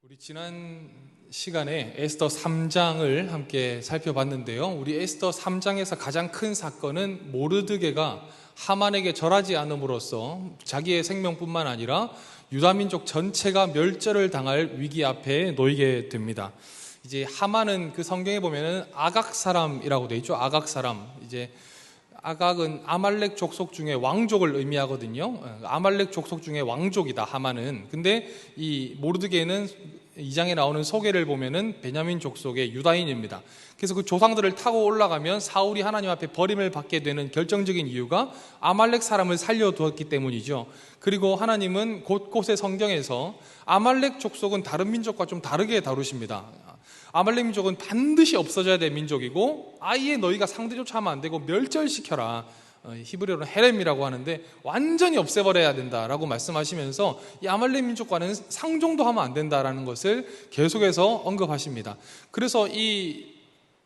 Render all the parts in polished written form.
우리 지난 시간에 에스더 3장을 함께 살펴봤는데요. 우리 에스더 3장에서 가장 큰 사건은 모르드게가 하만에게 절하지 않음으로써 자기의 생명뿐만 아니라 유다민족 전체가 멸절을 당할 위기 앞에 놓이게 됩니다. 이제 하만은 그 성경에 보면은 아각 사람이라고 되어 있죠. 아각 사람. 이제 아각은 아말렉 족속 중에 왕족을 의미하거든요. 아말렉 족속 중에 왕족이다, 하만은. 근데 이 모르드게는 2장에 나오는 소개를 보면은 베냐민 족속의 유다인입니다. 그래서 그 조상들을 타고 올라가면 사울이 하나님 앞에 버림을 받게 되는 결정적인 이유가 아말렉 사람을 살려두었기 때문이죠. 그리고 하나님은 곳곳의 성경에서 아말렉 족속은 다른 민족과 좀 다르게 다루십니다. 아말렉 민족은 반드시 없어져야 될 민족이고 아예 너희가 상대조차 하면 안 되고 멸절시켜라. 히브리어로는 헤렘이라고 하는데 완전히 없애버려야 된다라고 말씀하시면서 이 아말렉 민족과는 상종도 하면 안 된다라는 것을 계속해서 언급하십니다. 그래서 이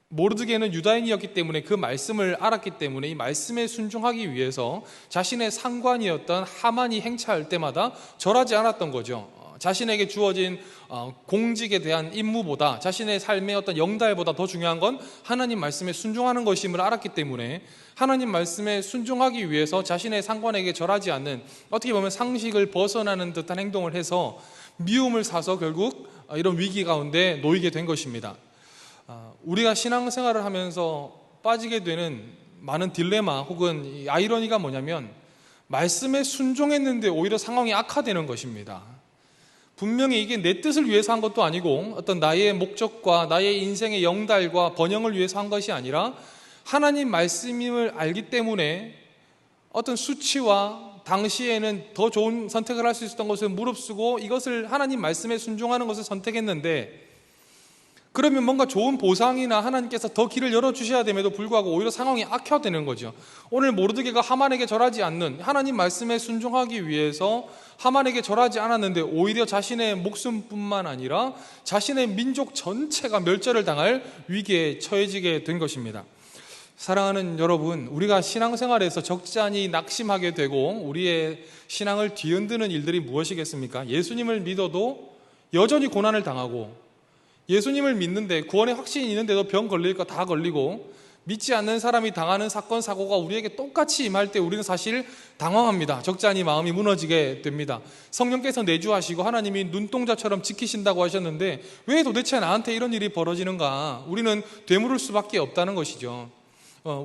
모르드게는 유다인이었기 때문에 그 말씀을 알았기 때문에 이 말씀에 순종하기 위해서 자신의 상관이었던 하만이 행차할 때마다 절하지 않았던 거죠. 자신에게 주어진 공직에 대한 임무보다 자신의 삶의 어떤 영달보다 더 중요한 건 하나님 말씀에 순종하는 것임을 알았기 때문에 하나님 말씀에 순종하기 위해서 자신의 상관에게 절하지 않는, 어떻게 보면 상식을 벗어나는 듯한 행동을 해서 미움을 사서 결국 이런 위기 가운데 놓이게 된 것입니다. 우리가 신앙생활을 하면서 빠지게 되는 많은 딜레마 혹은 아이러니가 뭐냐면 말씀에 순종했는데 오히려 상황이 악화되는 것입니다. 분명히 이게 내 뜻을 위해서 한 것도 아니고 어떤 나의 목적과 나의 인생의 영달과 번영을 위해서 한 것이 아니라 하나님 말씀임을 알기 때문에 어떤 수치와 당시에는 더 좋은 선택을 할 수 있었던 것을 무릅쓰고 이것을 하나님 말씀에 순종하는 것을 선택했는데, 그러면 뭔가 좋은 보상이나 하나님께서 더 길을 열어주셔야 됨에도 불구하고 오히려 상황이 악화되는 거죠. 오늘 모르드게가 하만에게 절하지 않는, 하나님 말씀에 순종하기 위해서 하만에게 절하지 않았는데 오히려 자신의 목숨뿐만 아니라 자신의 민족 전체가 멸절을 당할 위기에 처해지게 된 것입니다. 사랑하는 여러분, 우리가 신앙생활에서 적잖이 낙심하게 되고 우리의 신앙을 뒤흔드는 일들이 무엇이겠습니까? 예수님을 믿어도 여전히 고난을 당하고, 예수님을 믿는데 구원의 확신이 있는데도 병 걸릴 거 다 걸리고, 믿지 않는 사람이 당하는 사건 사고가 우리에게 똑같이 임할 때 우리는 사실 당황합니다. 적잖이 마음이 무너지게 됩니다. 성령께서 내주하시고 하나님이 눈동자처럼 지키신다고 하셨는데 왜 도대체 나한테 이런 일이 벌어지는가? 우리는 되물을 수밖에 없다는 것이죠.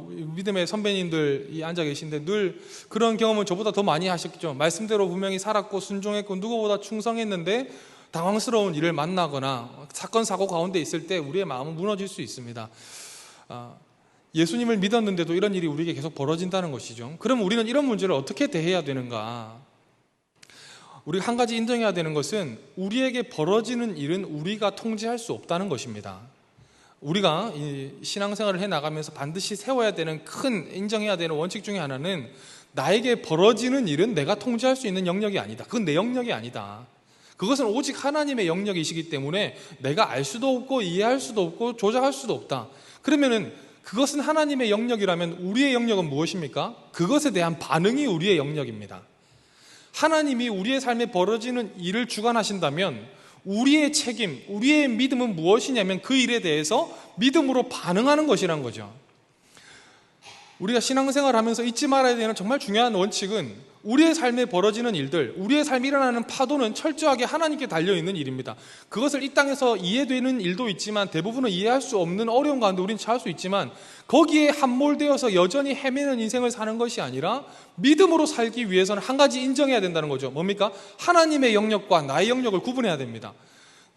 믿음의 선배님들이 앉아 계신데 늘 그런 경험은 저보다 더 많이 하셨겠죠. 말씀대로 분명히 살았고 순종했고 누구보다 충성했는데 당황스러운 일을 만나거나 사건 사고 가운데 있을 때 우리의 마음은 무너질 수 있습니다. 예수님을 믿었는데도 이런 일이 우리에게 계속 벌어진다는 것이죠. 그럼 우리는 이런 문제를 어떻게 대해야 되는가? 우리가 한 가지 인정해야 되는 것은 우리에게 벌어지는 일은 우리가 통제할 수 없다는 것입니다. 우리가 이 신앙생활을 해나가면서 반드시 세워야 되는, 큰 인정해야 되는 원칙 중에 하나는 나에게 벌어지는 일은 내가 통제할 수 있는 영역이 아니다. 그건 내 영역이 아니다. 그것은 오직 하나님의 영역이시기 때문에 내가 알 수도 없고 이해할 수도 없고 조작할 수도 없다. 그러면은 그것은 하나님의 영역이라면 우리의 영역은 무엇입니까? 그것에 대한 반응이 우리의 영역입니다. 하나님이 우리의 삶에 벌어지는 일을 주관하신다면 우리의 책임, 우리의 믿음은 무엇이냐면 그 일에 대해서 믿음으로 반응하는 것이란 거죠. 우리가 신앙생활을 하면서 잊지 말아야 되는 정말 중요한 원칙은 우리의 삶에 벌어지는 일들, 우리의 삶에 일어나는 파도는 철저하게 하나님께 달려있는 일입니다. 그것을 이 땅에서 이해되는 일도 있지만 대부분은 이해할 수 없는 어려운 가운데 우리는 처할 수 있지만 거기에 함몰되어서 여전히 헤매는 인생을 사는 것이 아니라 믿음으로 살기 위해서는 한 가지 인정해야 된다는 거죠. 뭡니까? 하나님의 영역과 나의 영역을 구분해야 됩니다.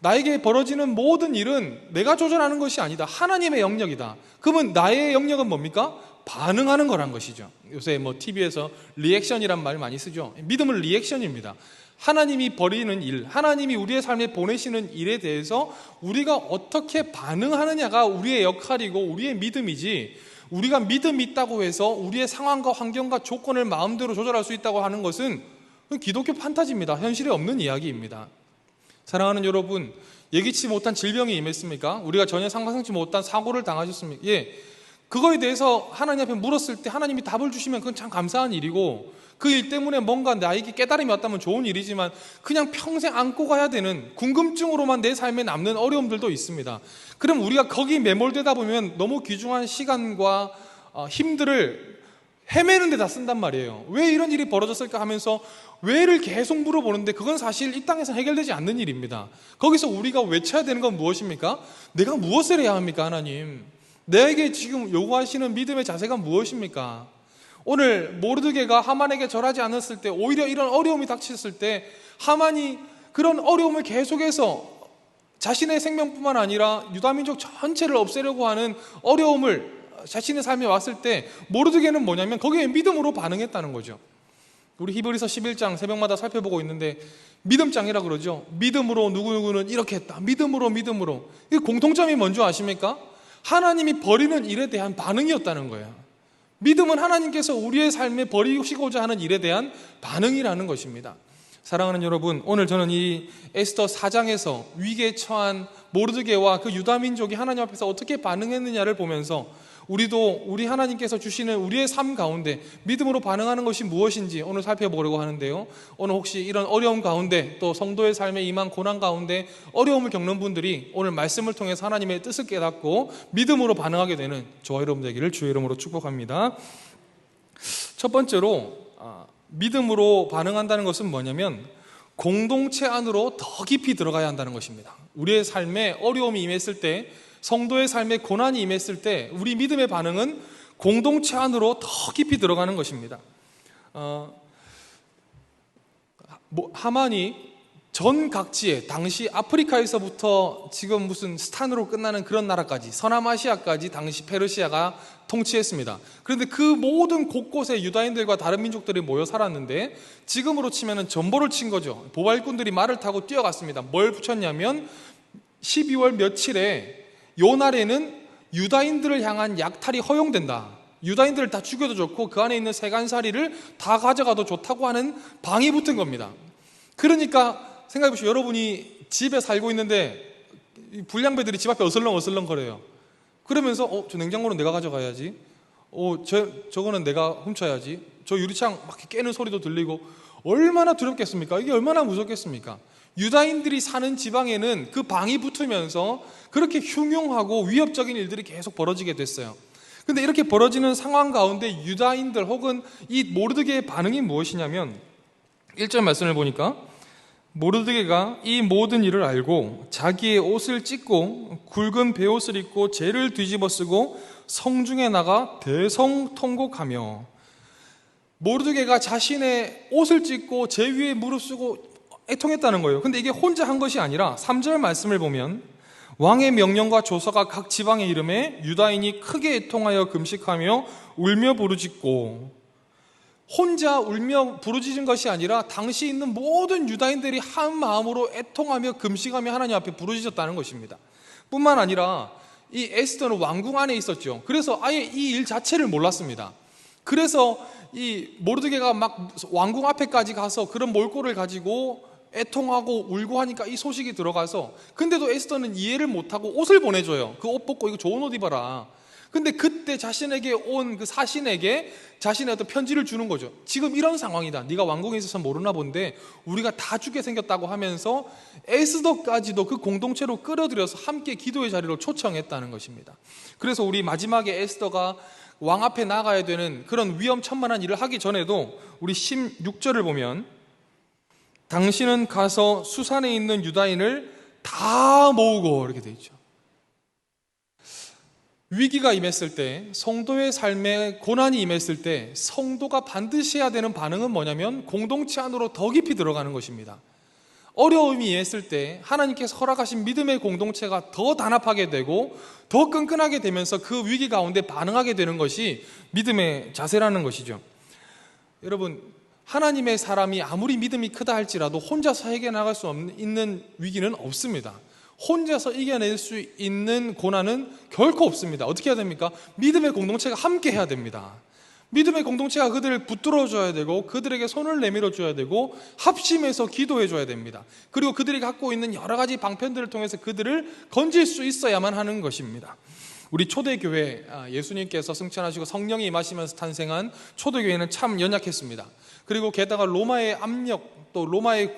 나에게 벌어지는 모든 일은 내가 조절하는 것이 아니다. 하나님의 영역이다. 그러면 나의 영역은 뭡니까? 반응하는 거란 것이죠. 요새 TV에서 리액션이란 말 많이 쓰죠. 믿음은 리액션입니다. 하나님이 벌이는 일, 하나님이 우리의 삶에 보내시는 일에 대해서 우리가 어떻게 반응하느냐가 우리의 역할이고 우리의 믿음이지, 우리가 믿음이 있다고 해서 우리의 상황과 환경과 조건을 마음대로 조절할 수 있다고 하는 것은 기독교 판타지입니다. 현실에 없는 이야기입니다. 사랑하는 여러분, 예기치 못한 질병이 임했습니까? 우리가 전혀 상상치 못한 사고를 당하셨습니까? 예. 그거에 대해서 하나님 앞에 물었을 때 하나님이 답을 주시면 그건 참 감사한 일이고, 그 일 때문에 뭔가 나에게 깨달음이 왔다면 좋은 일이지만 그냥 평생 안고 가야 되는 궁금증으로만 내 삶에 남는 어려움들도 있습니다. 그럼 우리가 거기 매몰되다 보면 너무 귀중한 시간과 힘들을 헤매는 데다 쓴단 말이에요. 왜 이런 일이 벌어졌을까 하면서 왜를 계속 물어보는데 그건 사실 이 땅에서 해결되지 않는 일입니다. 거기서 우리가 외쳐야 되는 건 무엇입니까? 내가 무엇을 해야 합니까, 하나님? 내게 지금 요구하시는 믿음의 자세가 무엇입니까? 오늘 모르드게가 하만에게 절하지 않았을 때, 오히려 이런 어려움이 닥쳤을 때 하만이 그런 어려움을 계속해서 자신의 생명뿐만 아니라 유다민족 전체를 없애려고 하는 어려움을 자신의 삶에 왔을 때 모르드게는 뭐냐면 거기에 믿음으로 반응했다는 거죠. 우리 히브리서 11장 새벽마다 살펴보고 있는데 믿음장이라 그러죠. 믿음으로 누구누구는 이렇게 했다. 믿음으로. 이 공통점이 뭔지 아십니까? 하나님이 버리는 일에 대한 반응이었다는 거예요. 믿음은 하나님께서 우리의 삶에 버리시고자 하는 일에 대한 반응이라는 것입니다. 사랑하는 여러분, 오늘 저는 이 에스더 4장에서 위기에 처한 모르드게와 그 유다민족이 하나님 앞에서 어떻게 반응했느냐를 보면서 우리도 우리 하나님께서 주시는 우리의 삶 가운데 믿음으로 반응하는 것이 무엇인지 오늘 살펴보려고 하는데요. 오늘 혹시 이런 어려움 가운데 또 성도의 삶에 임한 고난 가운데 어려움을 겪는 분들이 오늘 말씀을 통해서 하나님의 뜻을 깨닫고 믿음으로 반응하게 되는 저와 여러분 되기를 주의 이름으로 축복합니다. 첫 번째로 믿음으로 반응한다는 것은 뭐냐면 공동체 안으로 더 깊이 들어가야 한다는 것입니다. 우리의 삶에 어려움이 임했을 때, 성도의 삶에 고난이 임했을 때 우리 믿음의 반응은 공동체 안으로 더 깊이 들어가는 것입니다. 하만이 전 각지에, 당시 아프리카에서부터 지금 무슨 스탄으로 끝나는 그런 나라까지, 서남아시아까지 당시 페르시아가 통치했습니다. 그런데 그 모든 곳곳에 유다인들과 다른 민족들이 모여 살았는데 지금으로 치면 전보를 친 거죠. 보발꾼들이 말을 타고 뛰어갔습니다. 뭘 붙였냐면 12월 며칠에 요 날에는 유다인들을 향한 약탈이 허용된다. 유다인들을 다 죽여도 좋고 그 안에 있는 세간살이를 다 가져가도 좋다고 하는 방이 붙은 겁니다. 그러니까 생각해보시오. 여러분이 집에 살고 있는데 불량배들이 집 앞에 어슬렁어슬렁 거려요. 그러면서 저 냉장고는 내가 가져가야지, 저거는 내가 훔쳐야지, 저 유리창 막 깨는 소리도 들리고, 얼마나 두렵겠습니까? 이게 얼마나 무섭겠습니까? 유다인들이 사는 지방에는 그 방이 붙으면서 그렇게 흉흉하고 위협적인 일들이 계속 벌어지게 됐어요. 근데 이렇게 벌어지는 상황 가운데 유다인들 혹은 이 모르드게의 반응이 무엇이냐면 1절 말씀을 보니까 모르드게가 이 모든 일을 알고 자기의 옷을 찢고 굵은 베옷을 입고 재를 뒤집어 쓰고 성중에 나가 대성통곡하며, 모르드게가 자신의 옷을 찢고 재 위에 무릎쓰고 애통했다는 거예요. 근데 이게 혼자 한 것이 아니라 3절 말씀을 보면 왕의 명령과 조서가 각 지방에 이름에 유다인이 크게 애통하여 금식하며 울며 부르짖고, 혼자 울며 부르짖은 것이 아니라 당시 있는 모든 유다인들이 한 마음으로 애통하며 금식하며 하나님 앞에 부르짖었다는 것입니다. 뿐만 아니라 이 에스더는 왕궁 안에 있었죠. 그래서 아예 이 일 자체를 몰랐습니다. 그래서 이 모르드게가 막 왕궁 앞에까지 가서 그런 몰골을 가지고 애통하고 울고 하니까 이 소식이 들어가서, 근데도 에스더는 이해를 못하고 옷을 보내줘요. 그 옷 벗고 이거 좋은 옷 입어라. 근데 그때 자신에게 온 그 사신에게 자신의 어떤 편지를 주는 거죠. 지금 이런 상황이다. 네가 왕궁에 있어서 모르나 본데 우리가 다 죽게 생겼다고 하면서 에스더까지도 그 공동체로 끌어들여서 함께 기도의 자리로 초청했다는 것입니다. 그래서 우리 마지막에 에스더가 왕 앞에 나가야 되는 그런 위험천만한 일을 하기 전에도 우리 16절을 보면 당신은 가서 수산에 있는 유다인을 다 모으고, 이렇게 돼 있죠. 위기가 임했을 때, 성도의 삶에 고난이 임했을 때 성도가 반드시 해야 되는 반응은 뭐냐면 공동체 안으로 더 깊이 들어가는 것입니다. 어려움이 임했을 때 하나님께서 허락하신 믿음의 공동체가 더 단합하게 되고 더 끈끈하게 되면서 그 위기 가운데 반응하게 되는 것이 믿음의 자세라는 것이죠. 여러분, 하나님의 사람이 아무리 믿음이 크다 할지라도 혼자서 해결나갈 수 있는 위기는 없습니다. 혼자서 이겨낼 수 있는 고난은 결코 없습니다. 어떻게 해야 됩니까? 믿음의 공동체가 함께 해야 됩니다. 믿음의 공동체가 그들을 붙들어줘야 되고 그들에게 손을 내밀어 줘야 되고 합심해서 기도해 줘야 됩니다. 그리고 그들이 갖고 있는 여러 가지 방편들을 통해서 그들을 건질 수 있어야만 하는 것입니다. 우리 초대교회, 예수님께서 승천하시고 성령이 임하시면서 탄생한 초대교회는 참 연약했습니다. 그리고 게다가 로마의 압력, 또 로마의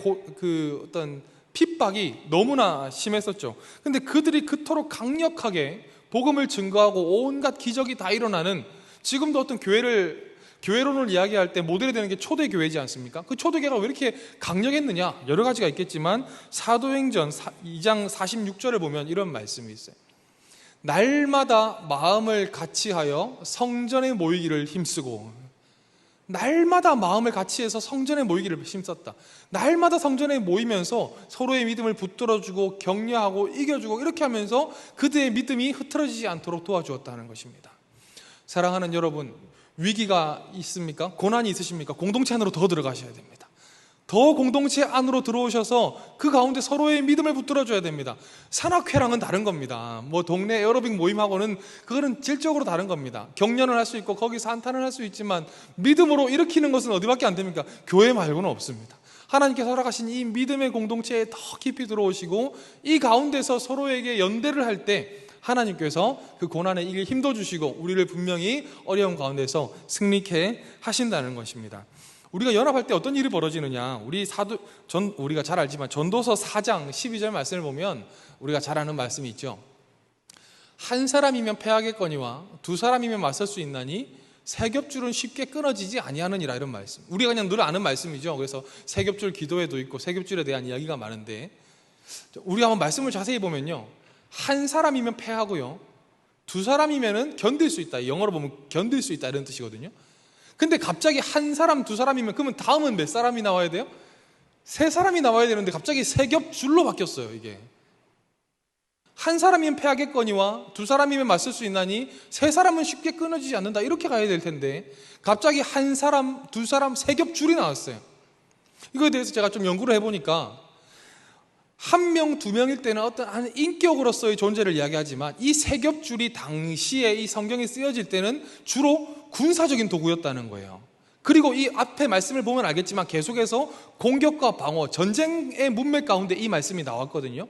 어떤 핍박이 너무나 심했었죠. 근데 그들이 그토록 강력하게 복음을 증거하고 온갖 기적이 다 일어나는, 지금도 어떤 교회론을 이야기할 때 모델이 되는 게 초대교회지 않습니까? 그 초대교회가 왜 이렇게 강력했느냐? 여러 가지가 있겠지만 사도행전 2장 46절을 보면 이런 말씀이 있어요. 날마다 마음을 같이하여 성전에 모이기를 힘쓰고, 날마다 마음을 같이해서 성전에 모이기를 힘썼다. 날마다 성전에 모이면서 서로의 믿음을 붙들어주고 격려하고 이겨주고 이렇게 하면서 그들의 믿음이 흐트러지지 않도록 도와주었다는 것입니다. 사랑하는 여러분, 위기가 있습니까? 고난이 있으십니까? 공동체 안으로 더 들어가셔야 됩니다. 더 공동체 안으로 들어오셔서 그 가운데 서로의 믿음을 붙들어줘야 됩니다. 산악회랑은 다른 겁니다. 뭐 동네 에어로빅 모임하고는 그거는 질적으로 다른 겁니다. 격려는 할 수 있고 거기서 한탄을 할 수 있지만 믿음으로 일으키는 것은 어디밖에 안 됩니까? 교회 말고는 없습니다. 하나님께서 허락하신 이 믿음의 공동체에 더 깊이 들어오시고 이 가운데서 서로에게 연대를 할 때 하나님께서 그 고난에 이길 힘도 주시고 우리를 분명히 어려운 가운데서 승리케 하신다는 것입니다. 우리가 연합할 때 어떤 일이 벌어지느냐, 우리가 잘 알지만 전도서 4장 12절 말씀을 보면 우리가 잘 아는 말씀이 있죠. 한 사람이면 패하겠거니와 두 사람이면 맞설 수 있나니 세 겹줄은 쉽게 끊어지지 아니하느니라, 이런 말씀. 우리가 그냥 늘 아는 말씀이죠. 그래서 세 겹줄 기도에도 있고 세 겹줄에 대한 이야기가 많은데, 우리가 한번 말씀을 자세히 보면요, 한 사람이면 패하고요, 두 사람이면 견딜 수 있다, 영어로 보면 견딜 수 있다 이런 뜻이거든요. 근데 갑자기 한 사람, 두 사람이면 그러면 다음은 몇 사람이 나와야 돼요? 세 사람이 나와야 되는데 갑자기 세 겹줄로 바뀌었어요. 이게 한 사람이면 패하겠거니와 두 사람이면 맞설 수 있나니 세 사람은 쉽게 끊어지지 않는다, 이렇게 가야 될 텐데 갑자기 한 사람, 두 사람, 세 겹줄이 나왔어요. 이거에 대해서 제가 좀 연구를 해보니까 한 명, 두 명일 때는 어떤 한 인격으로서의 존재를 이야기하지만 이 세 겹줄이 당시에 이 성경에 쓰여질 때는 주로 군사적인 도구였다는 거예요. 그리고 이 앞에 말씀을 보면 알겠지만 계속해서 공격과 방어, 전쟁의 문맥 가운데 이 말씀이 나왔거든요.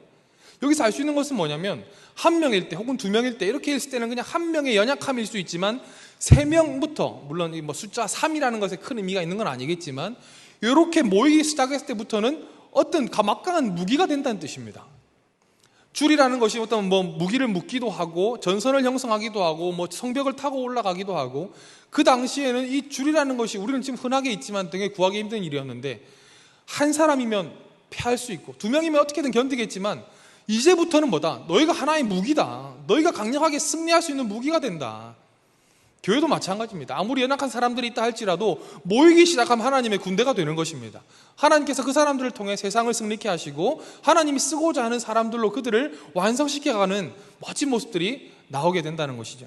여기서 알 수 있는 것은 뭐냐면 한 명일 때 혹은 두 명일 때 이렇게 있을 때는 그냥 한 명의 연약함일 수 있지만 세 명부터, 물론 뭐 숫자 3이라는 것에 큰 의미가 있는 건 아니겠지만 이렇게 모이기 시작했을 때부터는 어떤 막강한 무기가 된다는 뜻입니다. 줄이라는 것이 어떤 무기를 묶기도 하고 전선을 형성하기도 하고 성벽을 타고 올라가기도 하고, 그 당시에는 이 줄이라는 것이 우리는 지금 흔하게 있지만 되게 구하기 힘든 일이었는데 한 사람이면 패할 수 있고 두 명이면 어떻게든 견디겠지만 이제부터는 뭐다? 너희가 하나의 무기다. 너희가 강력하게 승리할 수 있는 무기가 된다. 교회도 마찬가지입니다. 아무리 연약한 사람들이 있다 할지라도 모이기 시작하면 하나님의 군대가 되는 것입니다. 하나님께서 그 사람들을 통해 세상을 승리케 하시고 하나님이 쓰고자 하는 사람들로 그들을 완성시켜가는 멋진 모습들이 나오게 된다는 것이죠.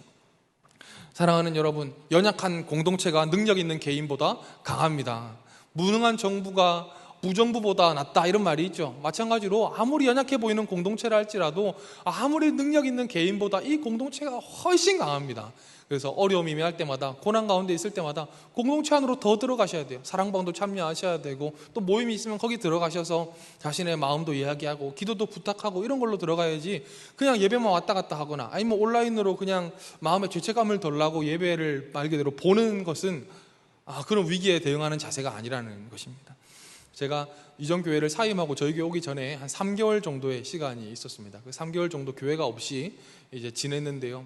사랑하는 여러분, 연약한 공동체가 능력 있는 개인보다 강합니다. 무능한 정부가 무정부보다 낫다, 이런 말이 있죠. 마찬가지로 아무리 연약해 보이는 공동체라 할지라도 아무리 능력 있는 개인보다 이 공동체가 훨씬 강합니다. 그래서 어려움이 임할 때마다, 고난 가운데 있을 때마다 공동체 안으로 더 들어가셔야 돼요. 사랑방도 참여하셔야 되고, 또 모임이 있으면 거기 들어가셔서 자신의 마음도 이야기하고 기도도 부탁하고 이런 걸로 들어가야지, 그냥 예배만 왔다 갔다 하거나 아니면 온라인으로 그냥 마음의 죄책감을 덜라고 예배를 말 그대로 보는 것은 그런 위기에 대응하는 자세가 아니라는 것입니다. 제가 이전 교회를 사임하고 저희 교회 오기 전에 한 3개월 정도의 시간이 있었습니다. 그 3개월 정도 교회가 없이 이제 지냈는데요.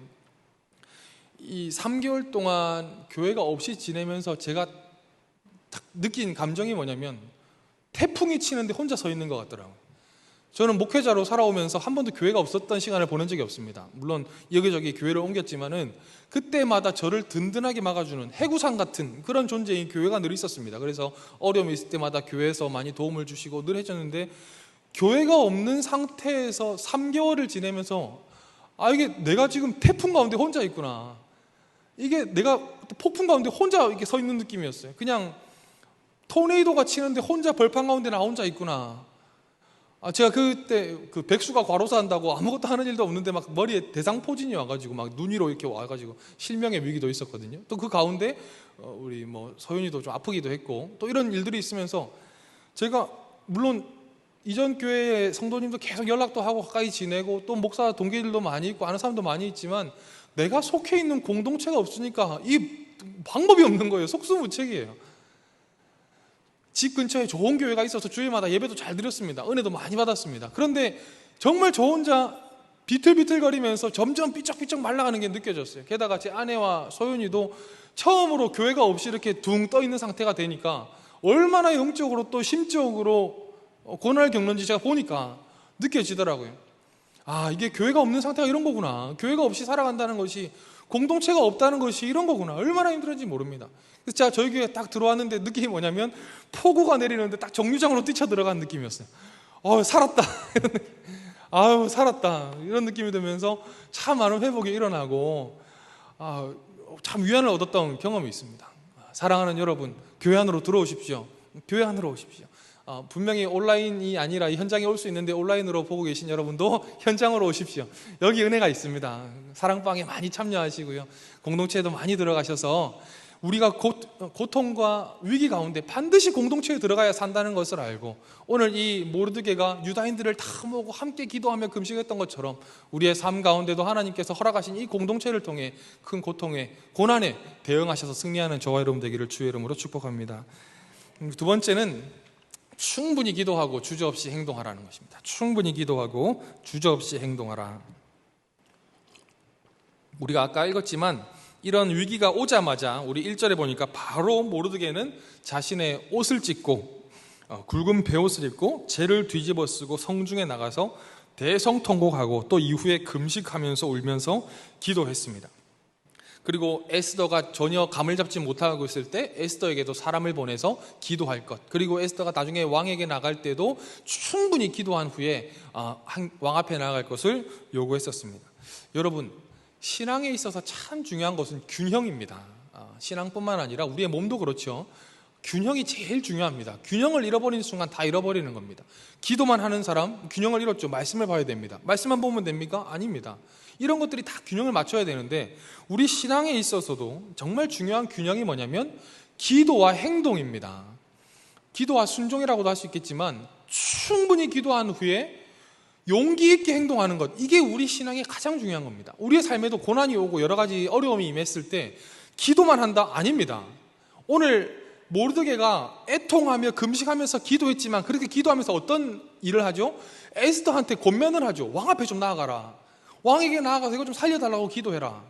이 3개월 동안 교회가 없이 지내면서 제가 딱 느낀 감정이 뭐냐면 태풍이 치는데 혼자 서 있는 것 같더라고요. 저는 목회자로 살아오면서 한 번도 교회가 없었던 시간을 보낸 적이 없습니다. 물론 여기저기 교회를 옮겼지만은 그때마다 저를 든든하게 막아주는 해구상 같은 그런 존재인 교회가 늘 있었습니다. 그래서 어려움이 있을 때마다 교회에서 많이 도움을 주시고 늘 해줬는데, 교회가 없는 상태에서 3개월을 지내면서 이게 내가 지금 태풍 가운데 혼자 있구나, 이게 내가 폭풍 가운데 혼자 이렇게 서 있는 느낌이었어요. 그냥 토네이도가 치는데 혼자 벌판 가운데 나 혼자 있구나. 제가 그때 그 백수가 과로사 한다고 아무것도 하는 일도 없는데 막 머리에 대상포진이 와가지고 막 눈 위로 이렇게 와가지고 실명의 위기도 있었거든요. 또 그 가운데 우리 서윤이도 좀 아프기도 했고, 또 이런 일들이 있으면서 제가 물론 이전 교회의 성도님도 계속 연락도 하고 가까이 지내고 또 목사 동기들도 많이 있고 아는 사람도 많이 있지만 내가 속해 있는 공동체가 없으니까 이 방법이 없는 거예요. 속수무책이에요. 집 근처에 좋은 교회가 있어서 주일마다 예배도 잘 드렸습니다. 은혜도 많이 받았습니다. 그런데 정말 저 혼자 비틀비틀거리면서 점점 삐쩍삐쩍 말라가는 게 느껴졌어요. 게다가 제 아내와 소윤이도 처음으로 교회가 없이 이렇게 둥 떠 있는 상태가 되니까 얼마나 영적으로 또 심적으로 고난을 겪는지 제가 보니까 느껴지더라고요. 아, 이게 교회가 없는 상태가 이런 거구나. 교회가 없이 살아간다는 것이, 공동체가 없다는 것이 이런 거구나. 얼마나 힘들었는지 모릅니다. 그래서 제가 저희 교회에 딱 들어왔는데 느낌이 뭐냐면 폭우가 내리는데 딱 정류장으로 뛰쳐 들어간 느낌이었어요. 살았다. 아유, 살았다. 이런 느낌이 들면서 참 많은 회복이 일어나고 참 위안을 얻었던 경험이 있습니다. 사랑하는 여러분, 교회 안으로 들어오십시오. 교회 안으로 오십시오. 분명히 온라인이 아니라 현장에 올 수 있는데 온라인으로 보고 계신 여러분도 현장으로 오십시오. 여기 은혜가 있습니다. 사랑방에 많이 참여하시고요. 공동체에도 많이 들어가셔서 우리가 고통과 위기 가운데 반드시 공동체에 들어가야 산다는 것을 알고, 오늘 이 모르드게가 유다인들을 다 모으고 함께 기도하며 금식했던 것처럼 우리의 삶 가운데도 하나님께서 허락하신 이 공동체를 통해 큰 고통에, 고난에 대응하셔서 승리하는 저와 여러분 되기를 주의 이름으로 축복합니다. 두 번째는 충분히 기도하고 주저없이 행동하라는 것입니다. 충분히 기도하고 주저없이 행동하라. 우리가 아까 읽었지만 이런 위기가 오자마자 우리 1절에 보니까 바로 모르드게는 자신의 옷을 찢고 굵은 베옷을 입고 재를 뒤집어 쓰고 성중에 나가서 대성통곡하고 또 이후에 금식하면서 울면서 기도했습니다. 그리고 에스더가 전혀 감을 잡지 못하고 있을 때 에스더에게도 사람을 보내서 기도할 것, 그리고 에스더가 나중에 왕에게 나갈 때도 충분히 기도한 후에 왕 앞에 나아갈 것을 요구했었습니다. 여러분, 신앙에 있어서 참 중요한 것은 균형입니다. 신앙뿐만 아니라 우리의 몸도 그렇죠. 균형이 제일 중요합니다. 균형을 잃어버리는 순간 다 잃어버리는 겁니다. 기도만 하는 사람 균형을 잃었죠. 말씀을 봐야 됩니다. 말씀만 보면 됩니까? 아닙니다. 이런 것들이 다 균형을 맞춰야 되는데, 우리 신앙에 있어서도 정말 중요한 균형이 뭐냐면 기도와 행동입니다. 기도와 순종이라고도 할 수 있겠지만 충분히 기도한 후에 용기 있게 행동하는 것, 이게 우리 신앙의 가장 중요한 겁니다. 우리의 삶에도 고난이 오고 여러 가지 어려움이 임했을 때 기도만 한다? 아닙니다. 오늘 모르드게가 애통하며 금식하면서 기도했지만 그렇게 기도하면서 어떤 일을 하죠? 에스더한테 권면을 하죠. 왕 앞에 좀 나아가라. 왕에게 나아가서 이거 좀 살려달라고 기도해라.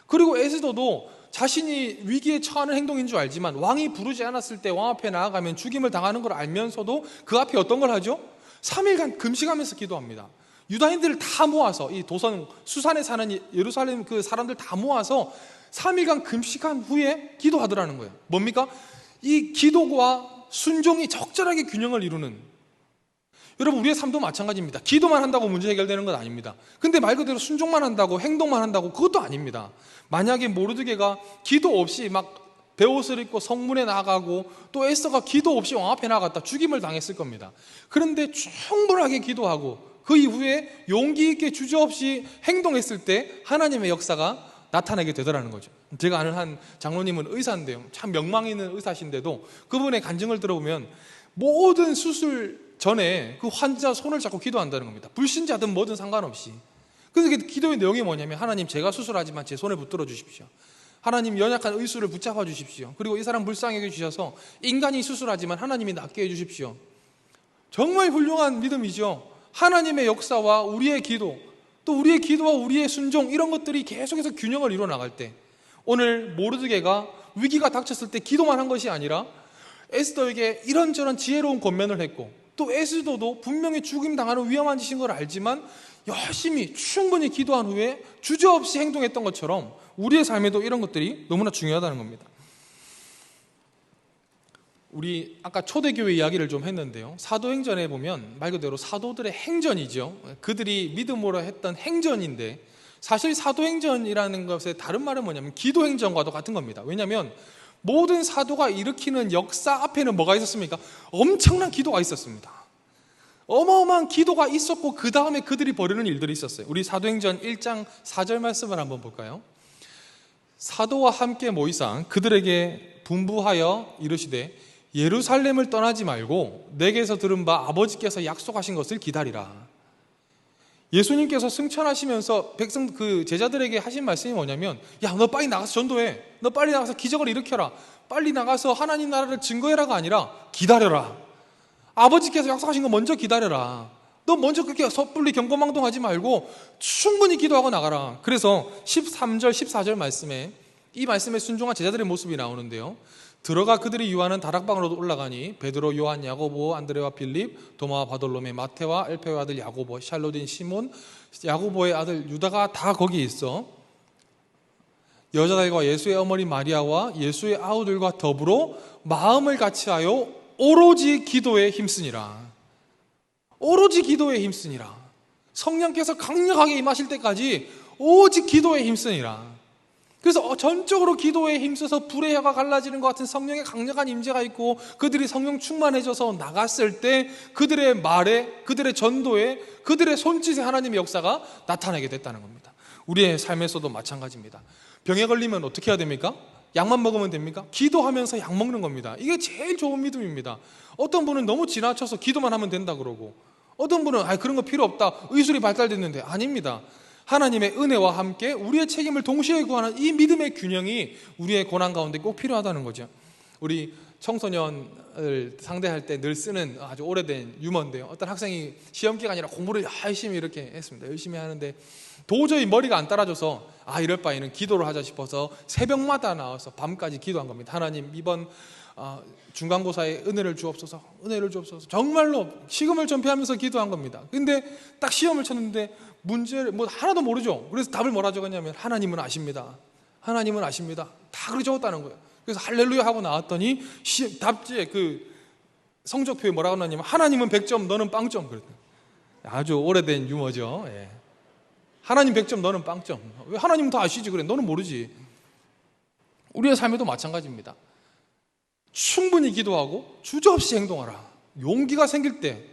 그리고 에스더도 자신이 위기에 처하는 행동인 줄 알지만 왕이 부르지 않았을 때 왕 앞에 나아가면 죽임을 당하는 걸 알면서도 그 앞에 어떤 걸 하죠? 3일간 금식하면서 기도합니다. 유다인들을 다 모아서, 이 도성 수산에 사는 예루살렘 그 사람들 다 모아서 3일간 금식한 후에 기도하더라는 거예요. 뭡니까? 이 기도와 순종이 적절하게 균형을 이루는, 여러분 우리의 삶도 마찬가지입니다. 기도만 한다고 문제 해결되는 건 아닙니다. 근데 말 그대로 순종만 한다고, 행동만 한다고, 그것도 아닙니다. 만약에 모르드게가 기도 없이 막 베옷을 입고 성문에 나가고 또 에스더가 기도 없이 왕 앞에 나갔다, 죽임을 당했을 겁니다. 그런데 충분하게 기도하고 그 이후에 용기 있게 주저없이 행동했을 때 하나님의 역사가 나타나게 되더라는 거죠. 제가 아는 한 장로님은 의사인데요, 참 명망 있는 의사신데도 그분의 간증을 들어보면 모든 수술 전에 그 환자 손을 잡고 기도한다는 겁니다. 불신자든 뭐든 상관없이. 그래서 그 기도의 내용이 뭐냐면, 하나님, 제가 수술하지만 제 손을 붙들어 주십시오. 하나님, 연약한 의수를 붙잡아 주십시오. 그리고 이 사람 불쌍하게 주셔서 인간이 수술하지만 하나님이 낫게 해주십시오. 정말 훌륭한 믿음이죠. 하나님의 역사와 우리의 기도, 또 우리의 기도와 우리의 순종, 이런 것들이 계속해서 균형을 이루어 나갈 때, 오늘 모르드게가 위기가 닥쳤을 때 기도만 한 것이 아니라 에스더에게 이런저런 지혜로운 권면을 했고, 또 에스더도 분명히 죽임 당하는 위험한 짓인 걸 알지만 열심히 충분히 기도한 후에 주저없이 행동했던 것처럼 우리의 삶에도 이런 것들이 너무나 중요하다는 겁니다. 우리 아까 초대교회 이야기를 좀 했는데요, 사도행전에 보면 말 그대로 사도들의 행전이죠. 그들이 믿음으로 했던 행전인데, 사실 사도행전이라는 것의 다른 말은 뭐냐면 기도행전과도 같은 겁니다. 왜냐하면 모든 사도가 일으키는 역사 앞에는 뭐가 있었습니까? 엄청난 기도가 있었습니다. 어마어마한 기도가 있었고 그 다음에 그들이 벌이는 일들이 있었어요. 우리 사도행전 1장 4절 말씀을 한번 볼까요? 사도와 함께 모이사 그들에게 분부하여 이르시되 예루살렘을 떠나지 말고 내게서 들은 바 아버지께서 약속하신 것을 기다리라. 예수님께서 승천하시면서 제자들에게 하신 말씀이 뭐냐면, 야, 너 빨리 나가서 전도해. 너 빨리 나가서 기적을 일으켜라. 빨리 나가서 하나님 나라를 증거해라가 아니라 기다려라. 아버지께서 약속하신 거 먼저 기다려라. 너 먼저 그렇게 섣불리 경거망동하지 말고 충분히 기도하고 나가라. 그래서 13절, 14절 말씀에 이 말씀에 순종한 제자들의 모습이 나오는데요. 들어가 그들이 유하는 다락방으로 올라가니 베드로, 요한, 야고보, 안드레와 빌립, 도마와 바돌로메, 마테와 엘페의 아들 야고보, 샬롯인 시몬, 야고보의 아들 유다가 다 거기 있어 여자들과 예수의 어머니 마리아와 예수의 아우들과 더불어 마음을 같이하여 오로지 기도에 힘쓰니라. 오로지 기도에 힘쓰니라. 성령께서 강력하게 임하실 때까지 오직 기도에 힘쓰니라. 그래서 전적으로 기도에 힘써서 불의 혀가 갈라지는 것 같은 성령의 강력한 임재가 있고, 그들이 성령 충만해져서 나갔을 때 그들의 말에, 그들의 전도에, 그들의 손짓에 하나님의 역사가 나타나게 됐다는 겁니다. 우리의 삶에서도 마찬가지입니다. 병에 걸리면 어떻게 해야 됩니까? 약만 먹으면 됩니까? 기도하면서 약 먹는 겁니다. 이게 제일 좋은 믿음입니다. 어떤 분은 너무 지나쳐서 기도만 하면 된다 그러고, 어떤 분은 그런 거 필요 없다, 의술이 발달됐는데, 아닙니다. 하나님의 은혜와 함께 우리의 책임을 동시에 구하는 이 믿음의 균형이 우리의 고난 가운데 꼭 필요하다는 거죠. 우리 청소년을 상대할 때 늘 쓰는 아주 오래된 유머인데요. 어떤 학생이 시험 기간이라 공부를 열심히 이렇게 했습니다. 열심히 하는데 도저히 머리가 안 따라줘서 이럴 바에는 기도를 하자 싶어서 새벽마다 나와서 밤까지 기도한 겁니다. 하나님, 이번 중간고사에 은혜를 주옵소서, 은혜를 주옵소서. 정말로 식음을 전폐하면서 기도한 겁니다. 근데 딱 시험을 쳤는데 문제를 하나도 모르죠. 그래서 답을 뭐라 적었냐면, 하나님은 아십니다. 하나님은 아십니다. 다 그렇게 적었다는 거예요. 그래서 할렐루야 하고 나왔더니 답지에 성적표에 뭐라고 나왔냐면, 하나님은 100점, 너는 빵점. 그랬더니 아주 오래된 유머죠. 예. 하나님 100점, 너는 빵점. 왜 하나님은 다 아시지? 그래, 너는 모르지. 우리의 삶에도 마찬가지입니다. 충분히 기도하고 주저없이 행동하라. 용기가 생길 때,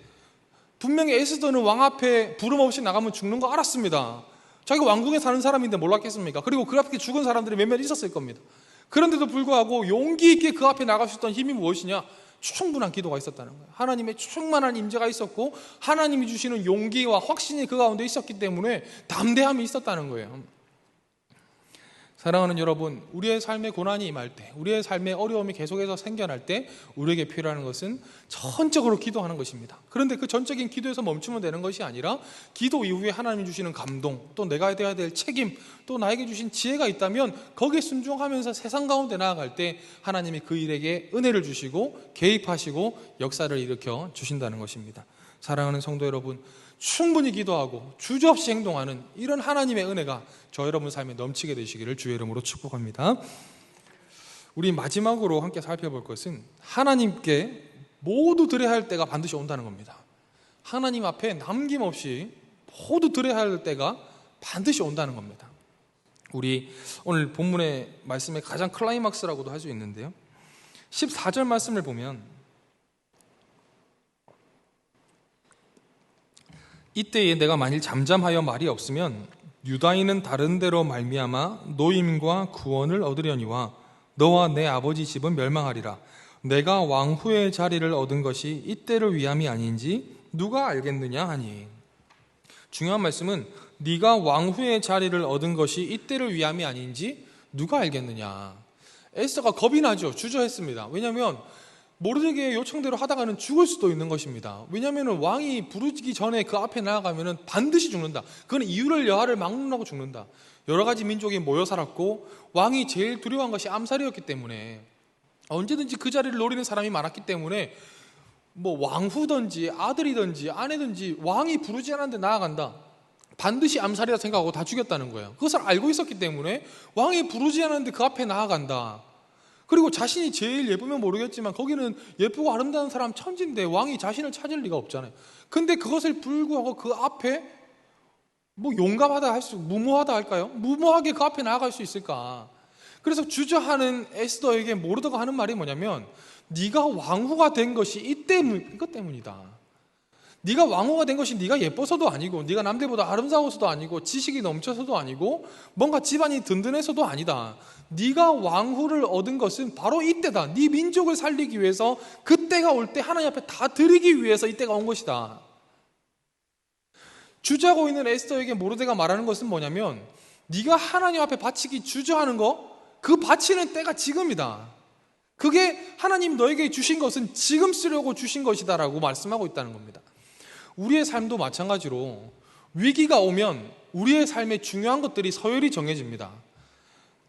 분명히 에스더는 왕 앞에 부름 없이 나가면 죽는 거 알았습니다. 자기가 왕궁에 사는 사람인데 몰랐겠습니까? 그리고 그 앞에 죽은 사람들이 몇몇 있었을 겁니다. 그런데도 불구하고 용기 있게 그 앞에 나갈 수 있던 힘이 무엇이냐? 충분한 기도가 있었다는 거예요. 하나님의 충만한 임재가 있었고, 하나님이 주시는 용기와 확신이 그 가운데 있었기 때문에 담대함이 있었다는 거예요. 사랑하는 여러분, 우리의 삶에 고난이 임할 때, 우리의 삶에 어려움이 계속해서 생겨날 때 우리에게 필요한 것은 전적으로 기도하는 것입니다. 그런데 그 전적인 기도에서 멈추면 되는 것이 아니라, 기도 이후에 하나님이 주시는 감동, 또 내가 해야 될 책임, 또 나에게 주신 지혜가 있다면 거기에 순종하면서 세상 가운데 나아갈 때 하나님이 그 일에게 은혜를 주시고 개입하시고 역사를 일으켜 주신다는 것입니다. 사랑하는 성도 여러분, 충분히 기도하고 주저없이 행동하는 이런 하나님의 은혜가 저 여러분 삶에 넘치게 되시기를 주의 이름으로 축복합니다. 우리 마지막으로 함께 살펴볼 것은, 하나님께 모두 드려야 할 때가 반드시 온다는 겁니다. 하나님 앞에 남김없이 모두 드려야 할 때가 반드시 온다는 겁니다. 우리 오늘 본문의 말씀의 가장 클라이막스라고도 할 수 있는데요, 14절 말씀을 보면, 이때에 내가 만일 잠잠하여 말이 없으면 유다인은 다른 데로 말미암아 노임과 구원을 얻으려니와 너와 내 아버지 집은 멸망하리라. 내가 왕후의 자리를 얻은 것이 이때를 위함이 아닌지 누가 알겠느냐 하니. 중요한 말씀은, 네가 왕후의 자리를 얻은 것이 이때를 위함이 아닌지 누가 알겠느냐. 에스더가 겁이 나죠. 주저했습니다. 왜냐하면 모르드게의 요청대로 하다가는 죽을 수도 있는 것입니다. 왜냐하면 왕이 부르기 전에 그 앞에 나아가면 반드시 죽는다. 그건 이유를 여하를 막론하고 죽는다. 여러 가지 민족이 모여 살았고, 왕이 제일 두려워한 것이 암살이었기 때문에, 언제든지 그 자리를 노리는 사람이 많았기 때문에 왕후든지 아들이든지 아내든지 왕이 부르지 않았는데 나아간다, 반드시 암살이라 생각하고 다 죽였다는 거예요. 그것을 알고 있었기 때문에 왕이 부르지 않았는데 그 앞에 나아간다. 그리고 자신이 제일 예쁘면 모르겠지만 거기는 예쁘고 아름다운 사람 천지인데 왕이 자신을 찾을 리가 없잖아요. 근데 그것을 불구하고 그 앞에 용감하다 무모하다 할까요? 무모하게 그 앞에 나아갈 수 있을까? 그래서 주저하는 에스더에게 모르드가 하는 말이 뭐냐면, 네가 왕후가 된 것이 이것 때문이다. 네가 왕후가 된 것이 네가 예뻐서도 아니고, 네가 남들보다 아름다워서도 아니고, 지식이 넘쳐서도 아니고, 뭔가 집안이 든든해서도 아니다. 네가 왕후를 얻은 것은 바로 이때다. 네 민족을 살리기 위해서, 그때가 올 때 하나님 앞에 다 드리기 위해서 이때가 온 것이다. 주저하고 있는 에스더에게 모르드게가 말하는 것은 뭐냐면, 네가 하나님 앞에 바치기 주저하는 거, 그 바치는 때가 지금이다. 그게 하나님 너에게 주신 것은 지금 쓰려고 주신 것이다 라고 말씀하고 있다는 겁니다. 우리의 삶도 마찬가지로 위기가 오면 우리의 삶의 중요한 것들이 서열이 정해집니다.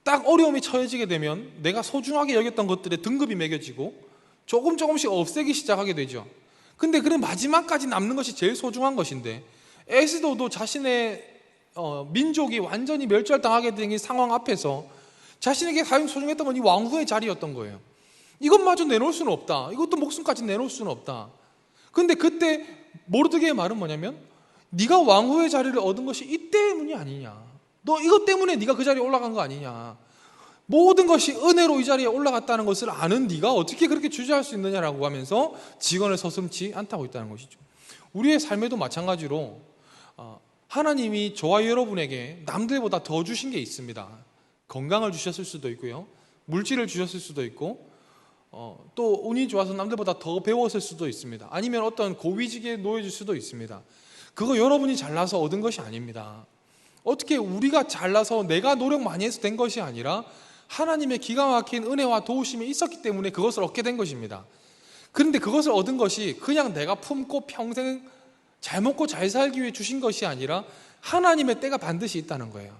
딱 어려움이 처해지게 되면 내가 소중하게 여겼던 것들의 등급이 매겨지고 조금씩 없애기 시작하게 되죠. 근데 그래 마지막까지 남는 것이 제일 소중한 것인데, 에스더도 자신의 민족이 완전히 멸절당하게 된 이 상황 앞에서 자신에게 가장 소중했던 건 이 왕후의 자리였던 거예요. 이것마저 내놓을 수는 없다. 이것도 목숨까지 내놓을 수는 없다. 근데 그때 모르드게의 말은 뭐냐면, 네가 왕후의 자리를 얻은 것이 이 때문이 아니냐. 너 이것 때문에 네가 그 자리에 올라간 거 아니냐. 모든 것이 은혜로 이 자리에 올라갔다는 것을 아는 네가 어떻게 그렇게 주저할 수 있느냐라고 하면서 직언을 서슴지 않다고 있다는 것이죠. 우리의 삶에도 마찬가지로 하나님이 저와 여러분에게 남들보다 더 주신 게 있습니다. 건강을 주셨을 수도 있고요, 물질을 주셨을 수도 있고, 또 운이 좋아서 남들보다 더 배웠을 수도 있습니다. 아니면 어떤 고위직에 놓여질 수도 있습니다. 그거 여러분이 잘나서 얻은 것이 아닙니다. 어떻게 우리가 잘나서 내가 노력 많이 해서 된 것이 아니라 하나님의 기가 막힌 은혜와 도우심이 있었기 때문에 그것을 얻게 된 것입니다. 그런데 그것을 얻은 것이 그냥 내가 품고 평생 잘 먹고 잘 살기 위해 주신 것이 아니라 하나님의 때가 반드시 있다는 거예요.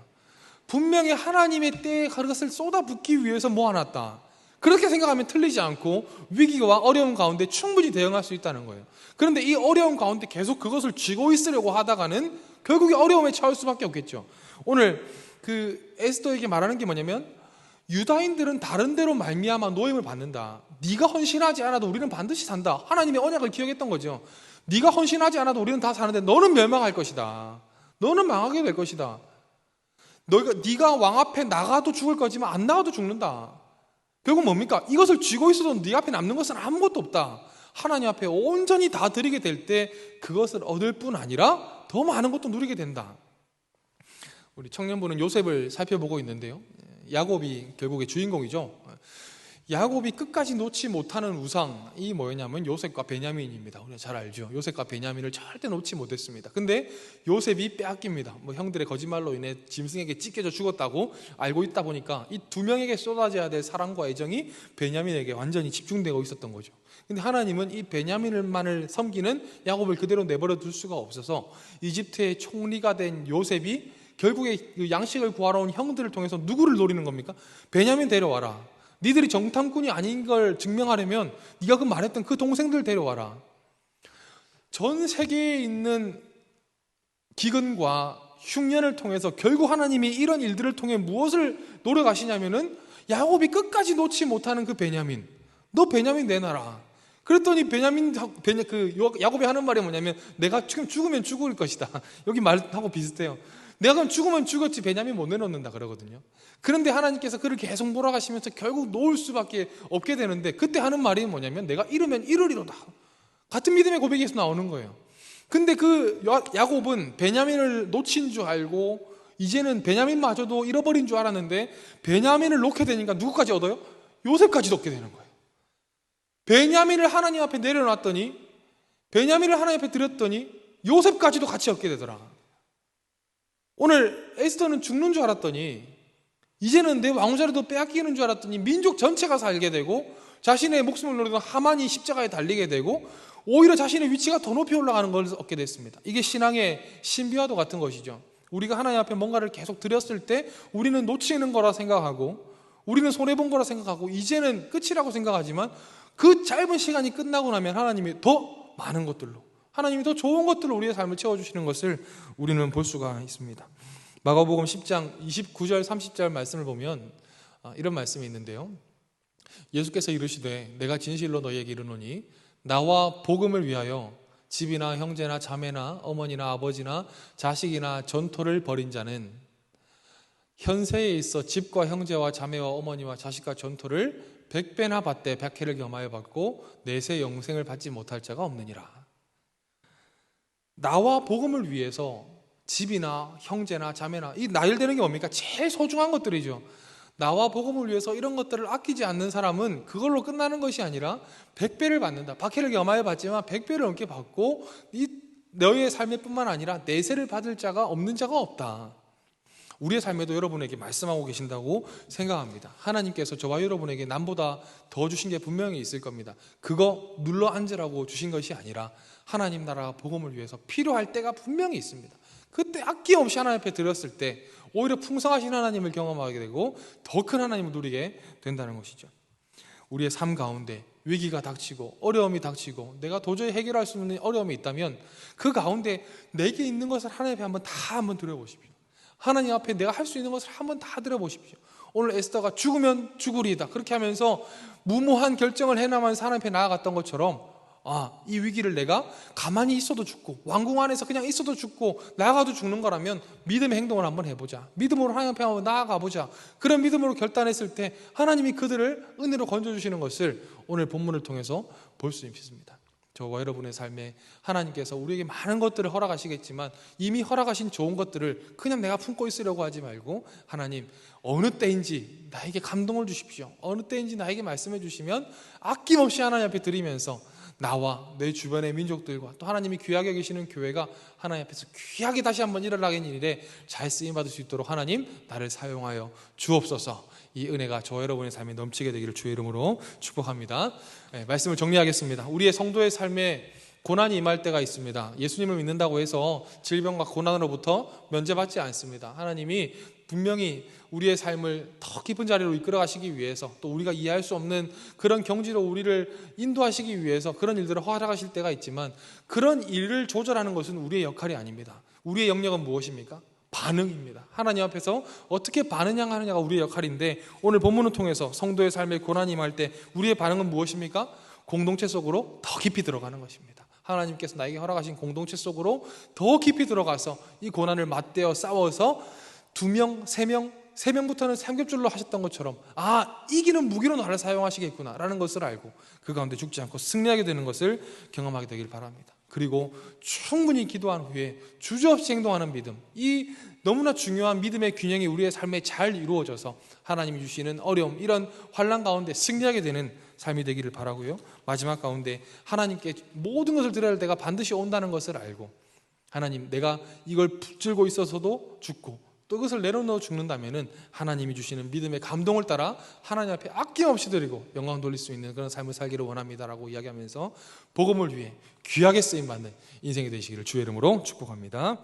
분명히 하나님의 때에 그것을 쏟아붓기 위해서 모아놨다. 그렇게 생각하면 틀리지 않고 위기와 어려움 가운데 충분히 대응할 수 있다는 거예요. 그런데 이 어려움 가운데 계속 그것을 쥐고 있으려고 하다가는 결국에 어려움에 처할 수밖에 없겠죠. 오늘 그 에스더에게 말하는 게 뭐냐면, 유다인들은 다른 데로 말미암아 노임을 받는다. 네가 헌신하지 않아도 우리는 반드시 산다. 하나님의 언약을 기억했던 거죠. 네가 헌신하지 않아도 우리는 다 사는데 너는 멸망할 것이다. 너는 망하게 될 것이다. 네가 왕 앞에 나가도 죽을 거지만 안 나가도 죽는다. 결국 뭡니까? 이것을 쥐고 있어도 네 앞에 남는 것은 아무것도 없다. 하나님 앞에 온전히 다 드리게 될 때 그것을 얻을 뿐 아니라 더 많은 것도 누리게 된다. 우리 청년부는 요셉을 살펴보고 있는데요, 야곱이 결국의 주인공이죠. 야곱이 끝까지 놓지 못하는 우상이 뭐였냐면 요셉과 베냐민입니다. 우리가 잘 알죠. 요셉과 베냐민을 절대 놓지 못했습니다. 근데 요셉이 빼앗깁니다. 형들의 거짓말로 인해 짐승에게 찢겨져 죽었다고 알고 있다 보니까 이 두 명에게 쏟아져야 될 사랑과 애정이 베냐민에게 완전히 집중되고 있었던 거죠. 근데 하나님은 이 베냐민만을 섬기는 야곱을 그대로 내버려 둘 수가 없어서 이집트의 총리가 된 요셉이 결국에 그 양식을 구하러 온 형들을 통해서 누구를 노리는 겁니까? 베냐민 데려와라. 니들이 정탐꾼이 아닌 걸 증명하려면 네가 그 말했던 그 동생들 데려와라. 전 세계에 있는 기근과 흉년을 통해서 결국 하나님이 이런 일들을 통해 무엇을 노려가시냐면은 야곱이 끝까지 놓지 못하는 그 베냐민, 너 베냐민 내놔라. 그랬더니 야곱이 하는 말이 뭐냐면, 내가 지금 죽으면 죽을 것이다. 여기 말하고 비슷해요. 내가 그럼 죽으면 죽었지 베냐민 못 내놓는다 그러거든요. 그런데 하나님께서 그를 계속 몰아가시면서 결국 놓을 수밖에 없게 되는데, 그때 하는 말이 뭐냐면, 내가 이르면 이르리로다. 같은 믿음의 고백에서 나오는 거예요. 근데 그 야곱은 베냐민을 놓친 줄 알고 이제는 베냐민마저도 잃어버린 줄 알았는데, 베냐민을 놓게 되니까 누구까지 얻어요? 요셉까지 얻게 되는 거예요. 베냐민을 하나님 앞에 내려놨더니, 베냐민을 하나님 앞에 드렸더니 요셉까지도 같이 얻게 되더라. 오늘 에스더는 죽는 줄 알았더니, 이제는 내 왕자리도 빼앗기는 줄 알았더니 민족 전체가 살게 되고, 자신의 목숨을 노리던 하만이 십자가에 달리게 되고, 오히려 자신의 위치가 더 높이 올라가는 걸 얻게 됐습니다. 이게 신앙의 신비와도 같은 것이죠. 우리가 하나님 앞에 뭔가를 계속 드렸을 때 우리는 놓치는 거라 생각하고, 우리는 손해본 거라 생각하고, 이제는 끝이라고 생각하지만 그 짧은 시간이 끝나고 나면 하나님이 더 많은 것들로, 하나님이 더 좋은 것들로 우리의 삶을 채워주시는 것을 우리는 볼 수가 있습니다. 마가복음 10장 29절 30절 말씀을 보면 이런 말씀이 있는데요, 예수께서 이르시되 내가 진실로 너희에게 이르노니 나와 복음을 위하여 집이나 형제나 자매나 어머니나 아버지나 자식이나 전토를 벌인 자는 현세에 있어 집과 형제와 자매와 어머니와 자식과 전토를 100배나 받되 박해를 겸하여 받고 내세 영생을 받지 못할 자가 없느니라. 나와 복음을 위해서 집이나 형제나 자매나, 이 나열되는 게 뭡니까? 제일 소중한 것들이죠. 나와 복음을 위해서 이런 것들을 아끼지 않는 사람은 그걸로 끝나는 것이 아니라 100배를 받는다. 박해를 겸하여 받지만 100배를 넘게 받고 이 너희의 삶에 뿐만 아니라 내세를 받을 자가 없는 자가 없다. 우리의 삶에도 여러분에게 말씀하고 계신다고 생각합니다. 하나님께서 저와 여러분에게 남보다 더 주신 게 분명히 있을 겁니다. 그거 눌러 앉으라고 주신 것이 아니라 하나님 나라 복음을 위해서 필요할 때가 분명히 있습니다. 그때 아낌없이 하나님 앞에 드렸을 때 오히려 풍성하신 하나님을 경험하게 되고 더 큰 하나님을 누리게 된다는 것이죠. 우리의 삶 가운데 위기가 닥치고 어려움이 닥치고 내가 도저히 해결할 수 없는 어려움이 있다면 그 가운데 내게 있는 것을 하나님 앞에 한번 드려보십시오. 하나님 앞에 내가 할 수 있는 것을 한번 다 드려보십시오. 오늘 에스더가 죽으면 죽으리이다 그렇게 하면서 무모한 결정을 해나만 하나님 앞에 나아갔던 것처럼 이 위기를 내가 가만히 있어도 죽고 왕궁 안에서 그냥 있어도 죽고 나가도 죽는 거라면 믿음의 행동을 한번 해보자. 믿음으로 하나님 앞에 한번 나아가보자. 그런 믿음으로 결단했을 때 하나님이 그들을 은혜로 건져주시는 것을 오늘 본문을 통해서 볼 수 있습니다. 저와 여러분의 삶에 하나님께서 우리에게 많은 것들을 허락하시겠지만 이미 허락하신 좋은 것들을 그냥 내가 품고 있으려고 하지 말고 하나님 어느 때인지 나에게 감동을 주십시오. 어느 때인지 나에게 말씀해 주시면 아낌없이 하나님 앞에 드리면서 나와 내 주변의 민족들과 또 하나님이 귀하게 계시는 교회가 하나님 앞에서 귀하게 다시 한번 일어나는 일에 잘 쓰임받을 수 있도록 하나님 나를 사용하여 주옵소서. 이 은혜가 저 여러분의 삶에 넘치게 되기를 주의 이름으로 축복합니다. 말씀을 정리하겠습니다. 우리의 성도의 삶에 고난이 임할 때가 있습니다. 예수님을 믿는다고 해서 질병과 고난으로부터 면제받지 않습니다. 하나님이 분명히 우리의 삶을 더 깊은 자리로 이끌어 가시기 위해서 또 우리가 이해할 수 없는 그런 경지로 우리를 인도하시기 위해서 그런 일들을 허락하실 때가 있지만 그런 일을 조절하는 것은 우리의 역할이 아닙니다. 우리의 영역은 무엇입니까? 반응입니다. 하나님 앞에서 어떻게 반응하느냐가 우리의 역할인데 오늘 본문을 통해서 성도의 삶에 고난이 임할 때 우리의 반응은 무엇입니까? 공동체 속으로 더 깊이 들어가는 것입니다. 하나님께서 나에게 허락하신 공동체 속으로 더 깊이 들어가서 이 고난을 맞대어 싸워서 2명, 3명, 3명부터는 삼겹줄로 하셨던 것처럼 이기는 무기로 나를 사용하시겠구나 라는 것을 알고 그 가운데 죽지 않고 승리하게 되는 것을 경험하게 되길 바랍니다. 그리고 충분히 기도한 후에 주저없이 행동하는 믿음, 이 너무나 중요한 믿음의 균형이 우리의 삶에 잘 이루어져서 하나님이 주시는 어려움, 이런 환난 가운데 승리하게 되는 삶이 되기를 바라고요. 마지막 가운데 하나님께 모든 것을 드려야 할 때가 반드시 온다는 것을 알고 하나님 내가 이걸 붙들고 있어서도 죽고 또 그것을 내려놓아 죽는다면 하나님이 주시는 믿음의 감동을 따라 하나님 앞에 아낌없이 드리고 영광 돌릴 수 있는 그런 삶을 살기를 원합니다라고 이야기하면서 복음을 위해 귀하게 쓰임받는 인생이 되시기를 주의 이름으로 축복합니다.